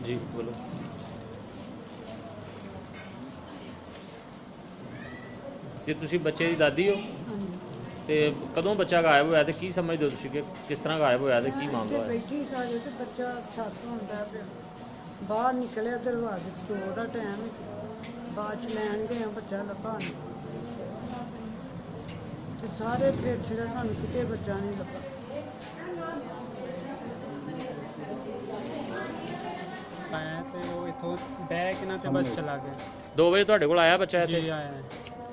जी बोलो। ਜੇ ਤੁਸੀਂ ਬੱਚੇ ਦੀ ਦਾਦੀ ਹੋ ਤੇ ਕਦੋਂ ਬੱਚਾ ਗਾਇਬ ਹੋਇਆ ਤੇ ਕੀ ਸਮਝਦੇ ਹੋ ਤੁਸੀਂ ਕਿ ਕਿਸ ਤਰ੍ਹਾਂ ਗਾਇਬ ਹੋਇਆ ਤੇ ਕੀ ਮਾਮਲਾ ਹੋਇਆ? ਬੈਠੀ ਸਾਡੇ ਤੇ ਬੱਚਾ ਛੱਤ ਹੁੰਦਾ ਪਿਆ, ਬਾਹਰ ਨਿਕਲਿਆ ਦਰਵਾਜ਼ੇ 'ਚ 2 ਦਾ ਟਾਈਮ, ਬਾਅਦ 'ਚ ਲੈਣ ਗਏ ਬੱਚਾ ਲੱਭਾ ਨਹੀਂ ਤੇ ਸਾਰੇ ਫਿਰ ਛਿੜਾ ਸਾਨੂੰ ਕਿਤੇ ਬੱਚਾ ਨਹੀਂ ਲੱਭਾ। ਆਇਆ ਤੇ ਉਹ ਇੱਥੋਂ ਬਹਿ ਕੇ ਨਾ ਤੇ ਬਸ ਚਲਾ ਗਿਆ। 2 ਵਜੇ ਤੁਹਾਡੇ ਕੋਲ ਆਇਆ ਬੱਚਾ ਜੀ ਇੱਥੇ? ਆਇਆ,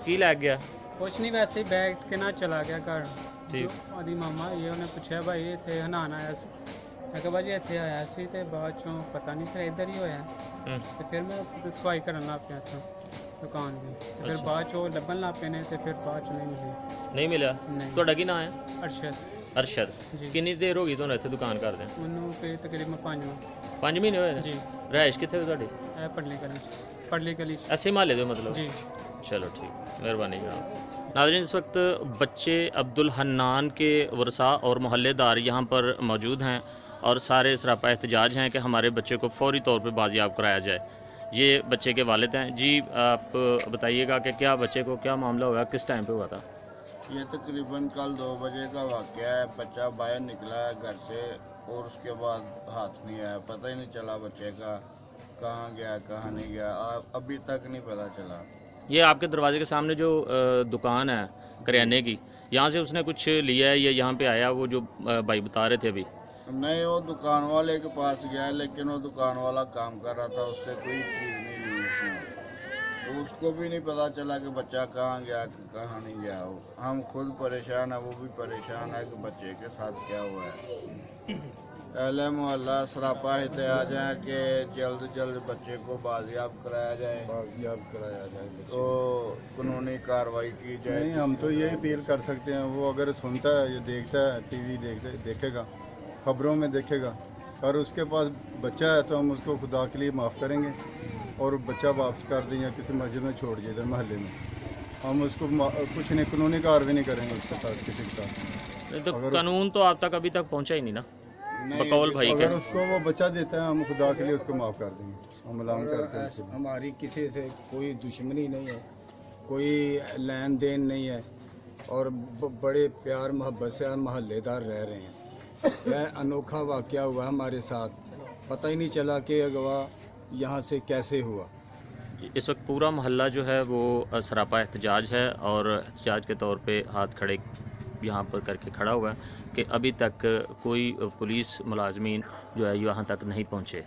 ਕੀ ਲੈ ਗਿਆ? ਕੁਛ ਨਹੀਂ ਵੈਸੇ ਹੀ ਬੈਠ ਕੇ ਨਾ ਚਲਾ ਗਿਆ ਘਰ। ਠੀਕ। ਉਹਦੀ ਮਾਮਾ ਇਹ ਉਹਨੇ ਪੁੱਛਿਆ ਭਾਈ ਇੱਥੇ ਹਨਾਨ ਆਇਆ ਸੀ, ਮੈਂ ਕਿਹਾ ਭਾਜੀ ਇੱਥੇ ਆਇਆ ਸੀ ਤੇ ਬਾਅਦ ਚੋਂ ਪਤਾ ਨਹੀਂ ਫਿਰ ਇੱਧਰ ਹੀ ਹੋਇਆ ਤੇ ਫਿਰ ਮੈਂ ਸਫਾਈ ਕਰਨ ਲੱਗ ਪਿਆ ਇੱਥੋਂ ਦੁਕਾਨ ਦੀ ਤੇ ਫਿਰ ਅੱਛਾ। ਬਾਅਦ ਚੋਂ ਲੱਭਣ ਲੱਗ ਪਏ ਨੇ ਤੇ ਫਿਰ ਬਾਅਦ ਚੋਂ ਨਹੀਂ ਮਿਲੀ। ਨਹੀਂ ਮਿਲਿਆ? ਨਹੀਂ। ਤੁਹਾਡਾ ਕੀ ਨਾਮ ਹੈ? ਅਰਸ਼ਦ ਅਰਸ਼ਦ। ਜੀ। ਕਿੰਨੀ ਦੇਰ ਹੋ ਗਈ ਤੁਹਾਨੂੰ ਇੱਥੇ ਦੁਕਾਨ ਕਰਦੇ? ਉਹਨੂੰ ਤੇ ਤਕਰੀਬਨ 5 ਮਹੀਨੇ ਹੋਏ ਨੇ? ਜੀ। ਰਿਹਾਇਸ਼ ਕਿੱਥੇ ਹੋਈ ਤੁਹਾਡੀ? ਇਹ ਪੜਲੀ ਗਲੀ 'ਚ। ऐसे माले दो मतलब? जी। चलो ठीक, मेहरबानी जनाब। नाज़रीन, इस वक्त बच्चे अब्दुल हन्नान के वर्सा और मोहल्लेदार यहाँ पर मौजूद हैं और सारे सरापा एहतजाज हैं कि हमारे बच्चे को फौरी तौर पर बाजियाब कराया जाए। ये बच्चे के वालिद हैं। जी आप बताइएगा कि क्या बच्चे को क्या मामला हुआ, किस टाइम पे हुआ था? ये तकरीबन कल 2 बजे का वाक़या है। बच्चा बाहर निकला है घर से और उसके बाद हाथ नहीं आया, पता ही नहीं चला बच्चे का कहाँ गया कहाँ नहीं गया, अभी तक नहीं पता चला। ये आपके दरवाजे के सामने जो दुकान है करियाने की, यहाँ से उसने कुछ लिया है या यहाँ पे आया वो जो भाई बता रहे थे अभी? नहीं, वो दुकान वाले के पास गया है, लेकिन वो दुकान वाला काम कर रहा था, उससे कोई चीज़ नहीं ली उसने, तो उसको भी नहीं पता चला कि बच्चा कहाँ गया कहाँ नहीं गया। हम खुद परेशान है, वो भी परेशान है कि बच्चे के साथ क्या हुआ है। अहले मोहल्ला सरापा एहतजाज है कि जल्द जल्द बच्चे को बाजियाब कराया जाए, तो कानूनी कार्रवाई की जाए। नहीं, हम तो ये अपील कर सकते हैं, वो अगर सुनता है या देखता है टीवी देखेगा, खबरों में देखेगा, और उसके पास बच्चा है तो हम उसको खुदा के लिए माफ़ करेंगे और बच्चा वापस कर दें या किसी मस्जिद में छोड़ दिए इधर मोहल्ले में। हम उसको कुछ नहीं, कानूनी कार्रवाई नहीं करेंगे उसके साथ, किसी के साथ। तो कानून तो आप तक अभी तक पहुँचा ही नहीं ना बकौल भाई के? अगर उसको वो बच्चा देता है हम खुदा के लिए उसको माफ़ कर देंगे, हम ऐलान करते हैं। हमारी किसी से कोई दुश्मनी नहीं है, कोई लेन देन नहीं है और बड़े प्यार मोहब्बत से हम मोहल्लेदार रह रहे हैं। यह अनोखा वाक़या हुआ हमारे साथ, पता ही नहीं चला कि अगवा यहाँ से कैसे हुआ। इस वक्त पूरा मोहल्ला जो है वो सरापा एहतजाज है और एहतजाज के तौर पे हाथ खड़े यहाँ पर करके खड़ा हुआ है कि अभी तक कोई पुलिस मुलाजमीन जो है यहाँ तक नहीं पहुँचे।